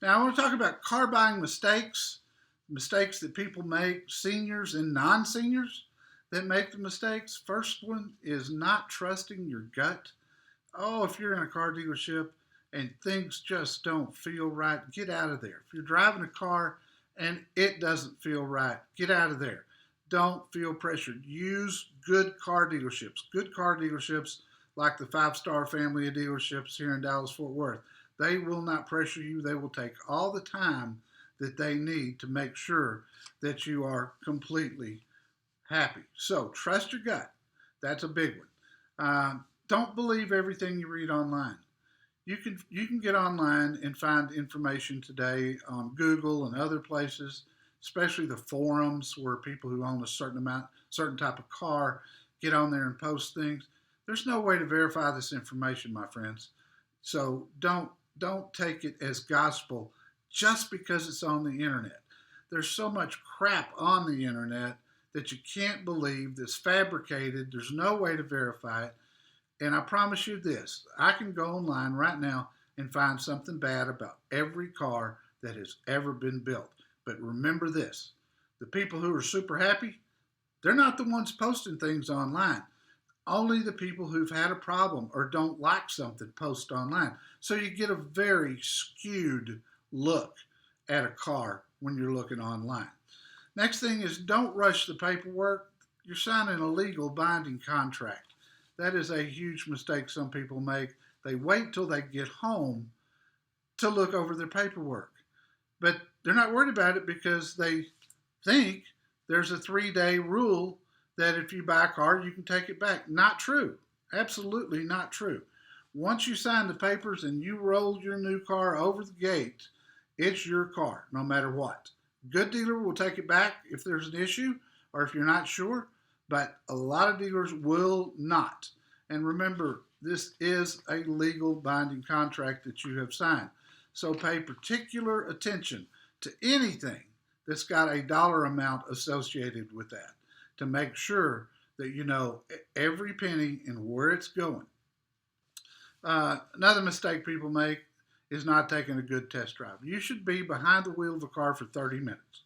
Now, I want to talk about car buying mistakes that people make, seniors and non seniors that make the mistakes. First one is not trusting your gut. Oh, if you're in a car dealership and things just don't feel right, get out of there. If you're driving a car and it doesn't feel right, get out of there. Don't feel pressured. Use good car dealerships. Good car dealerships like the Five Star family of dealerships here in Dallas Fort Worth. They will not pressure you. They will take all the time that they need to make sure that you are completely happy. So trust your gut. That's a big one. Don't believe everything you read online. You can get online and find information today on Google and other places, especially the forums where people who own a certain type of car get on there and post things. There's no way to verify this information, my friends. So don't take it as gospel just because it's on the internet. There's so much crap on the internet that you can't believe that's fabricated. There's no way to verify it. And I promise you this, I can go online right now and find something bad about every car that has ever been built. But remember this, the people who are super happy, they're not the ones posting things online. Only the people who've had a problem or don't like something post online. So you get a very skewed look at a car when you're looking online. Next thing is don't rush the paperwork. You're signing a legal binding contract. That is a huge mistake some people make. They wait till they get home to look over their paperwork. But they're not worried about it because they think there's a 3-day rule that if you buy a car, you can take it back. Not true. Absolutely not true. Once you sign the papers and you roll your new car over the gate, it's your car, no matter what. Good dealer will take it back if there's an issue or if you're not sure, but a lot of dealers will not. And remember, this is a legal binding contract that you have signed. So pay particular attention to anything that's got a dollar amount associated with that to make sure that you know every penny and where it's going. Another mistake people make is not taking a good test drive. You should be behind the wheel of a car for 30 minutes,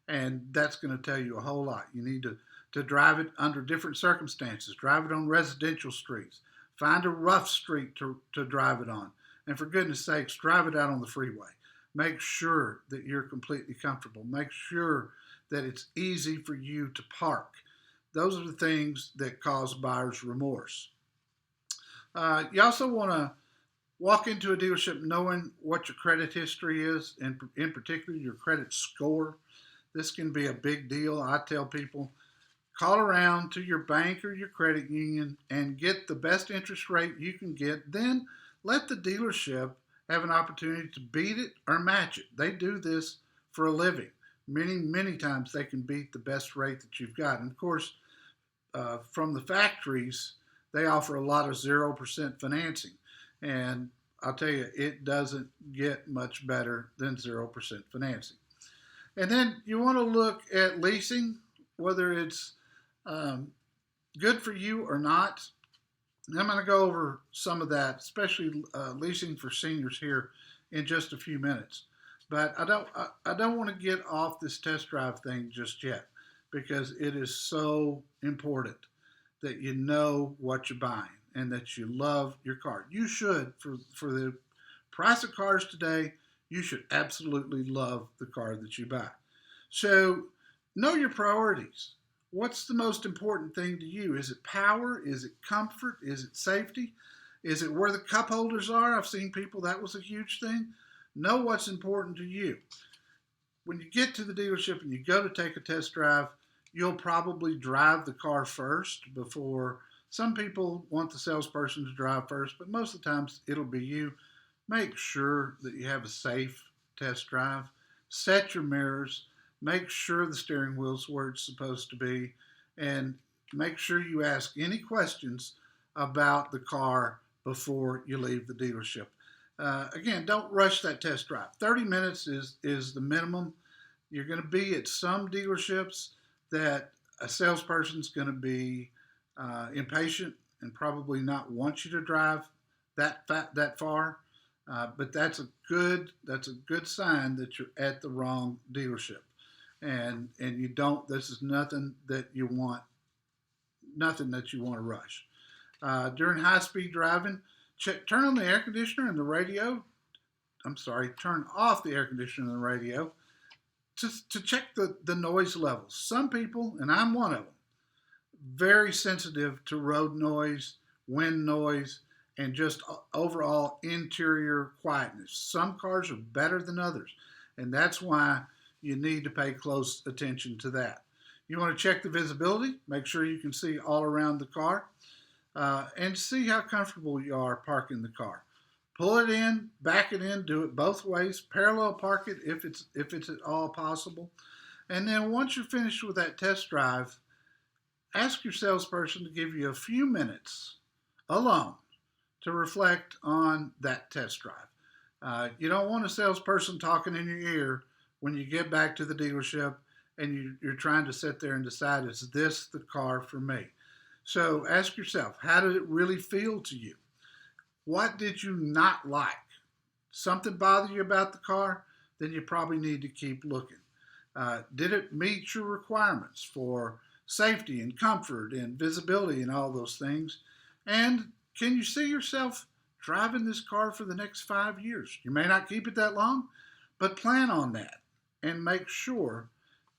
and that's going to tell you a whole lot. You need to drive it under different circumstances. Drive it on residential streets. Find a rough street to drive it on. And for goodness sakes, drive it out on the freeway. Make sure that you're completely comfortable. Make sure that it's easy for you to park. Those are the things that cause buyer's remorse. You also want to walk into a dealership knowing what your credit history is, and in particular your credit score. This can be a big deal. I tell people, call around to your bank or your credit union and get the best interest rate you can get. Then let the dealership have an opportunity to beat it or match it. They do this for a living. Many times they can beat the best rate that you've got. And of course, from the factories, they offer a lot of 0% financing. And I'll tell you, it doesn't get much better than 0% financing. And then you want to look at leasing, whether it's good for you or not. And I'm going to go over some of that, especially leasing for seniors here in just a few minutes. But I don't want to get off this test drive thing just yet because it is so important that you know what you're buying and that you love your car. You should, for the price of cars today, you should absolutely love the car that you buy. So know your priorities. What's the most important thing to you? Is it power? Is it comfort? Is it safety? Is it where the cup holders are? I've seen people, that was a huge thing. Know what's important to you. When you get to the dealership and you go to take a test drive, you'll probably drive the car first before. Some people want the salesperson to drive first, but most of the times it'll be you. Make sure that you have a safe test drive. Set your mirrors. Make sure the steering wheel's where it's supposed to be. And make sure you ask any questions about the car before you leave the dealership. Again, don't rush that test drive. 30 minutes is the minimum. You're going to be at some dealerships that a salesperson's going to be impatient and probably not want you to drive that far. But that's a good sign that you're at the wrong dealership, and you don't. This is nothing that you want to rush. During high speed driving, turn on the air conditioner and the radio. I'm sorry, turn off the air conditioner and the radio to check the noise levels. Some people, and I'm one of them, very sensitive to road noise, wind noise, and just overall interior quietness. Some cars are better than others, and that's why you need to pay close attention to that. You want to check the visibility, make sure you can see all around the car, and see how comfortable you are parking the car. Pull it in, back it in, do it both ways, parallel park it if it's at all possible. And then once you're finished with that test drive, ask your salesperson to give you a few minutes alone to reflect on that test drive. You don't want a salesperson talking in your ear when you get back to the dealership and you're trying to sit there and decide, is this the car for me? So ask yourself, how did it really feel to you? What did you not like? Something bother you about the car? Then you probably need to keep looking. Did it meet your requirements for safety and comfort and visibility and all those things? And can you see yourself driving this car for the next 5 years? You may not keep it that long, but plan on that and make sure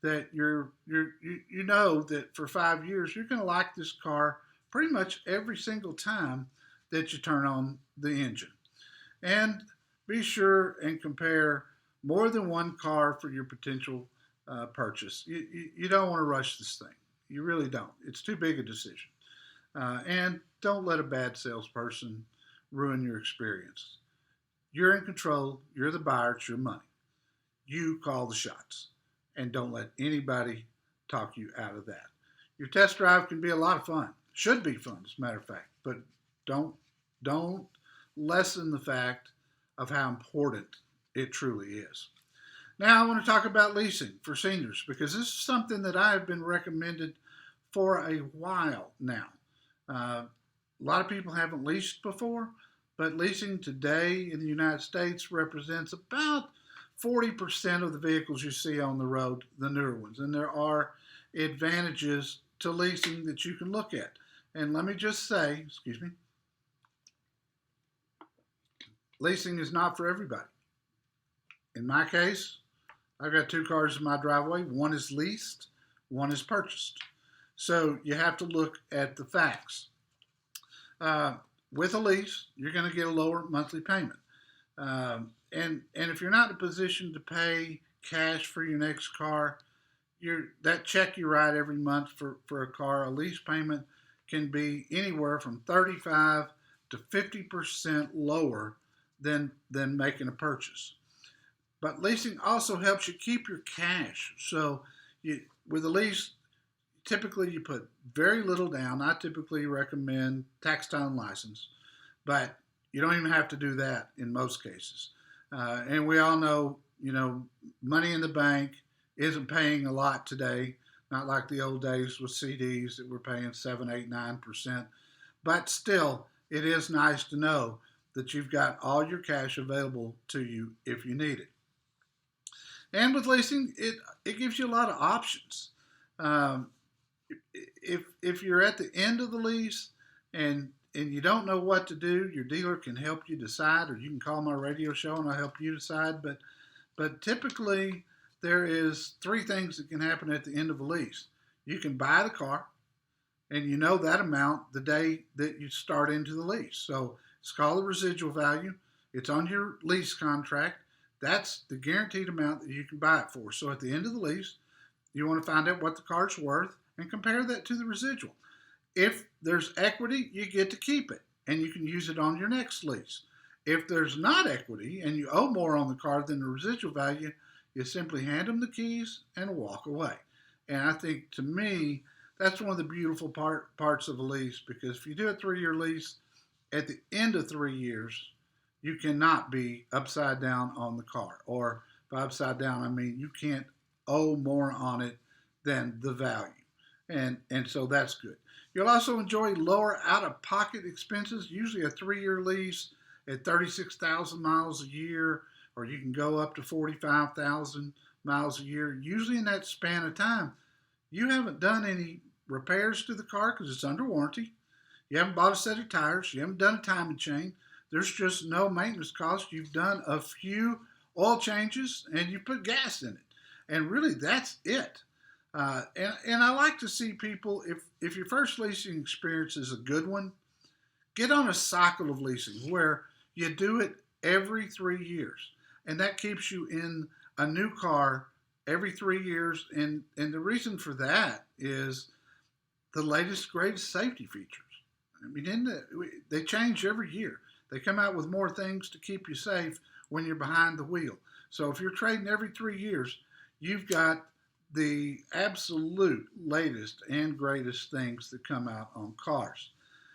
that you know that for 5 years you're going to like this car pretty much every single time that you turn on the engine. And be sure and compare more than one car for your potential purchase. You don't want to rush this thing. You really don't. It's too big a decision. And don't let a bad salesperson ruin your experience. You're in control. You're the buyer. It's your money. You call the shots. And don't let anybody talk you out of that. Your test drive can be a lot of fun. Should be fun, as a matter of fact. But don't lessen the fact of how important it truly is. Now I want to talk about leasing for seniors, because this is something that I have been recommended for a while now. A lot of people haven't leased before, but leasing today in the United States represents about 40% of the vehicles you see on the road, the newer ones. And there are advantages to leasing that you can look at. And let me just say, leasing is not for everybody. In my case, I've got 2 cars in my driveway. One is leased, one is purchased. So you have to look at the facts. With a lease, you're going to get a lower monthly payment. And if you're not in a position to pay cash for your next car, that check you write every month for a car, a lease payment can be anywhere from 35 to 50% lower than making a purchase. But leasing also helps you keep your cash. So with a lease, typically you put very little down. I typically recommend tax title and license, but you don't even have to do that in most cases. And we all know, money in the bank isn't paying a lot today, not like the old days with CDs that were paying 7, 8, 9%. But still, it is nice to know that you've got all your cash available to you if you need it. And with leasing, it gives you a lot of options. If you're at the end of the lease and you don't know what to do, your dealer can help you decide, or you can call my radio show and I'll help you decide. But typically, there is 3 things that can happen at the end of a lease. You can buy the car, and you know that amount the day that you start into the lease. So it's called the residual value. It's on your lease contract. That's the guaranteed amount that you can buy it for. So at the end of the lease, you want to find out what the car's worth and compare that to the residual. If there's equity, you get to keep it, and you can use it on your next lease. If there's not equity and you owe more on the car than the residual value, you simply hand them the keys and walk away. And I think, to me, that's one of the beautiful parts of a lease, because if you do a 3-year lease, at the end of 3 years, you cannot be upside down on the car. Or by upside down, I mean you can't owe more on it than the value. And so that's good. You'll also enjoy lower out-of-pocket expenses. Usually a 3-year lease at 36,000 miles a year, or you can go up to 45,000 miles a year. Usually in that span of time, you haven't done any repairs to the car because it's under warranty. You haven't bought a set of tires. You haven't done a timing chain. There's just no maintenance cost. You've done a few oil changes and you put gas in it. And really, that's it. And I like to see people, if your first leasing experience is a good one, get on a cycle of leasing where you do it every 3 years. And that keeps you in a new car every 3 years. And the reason for that is the latest, greatest safety features. I mean, they change every year. They come out with more things to keep you safe when you're behind the wheel. So if you're trading every 3 years, you've got the absolute latest and greatest things that come out on cars.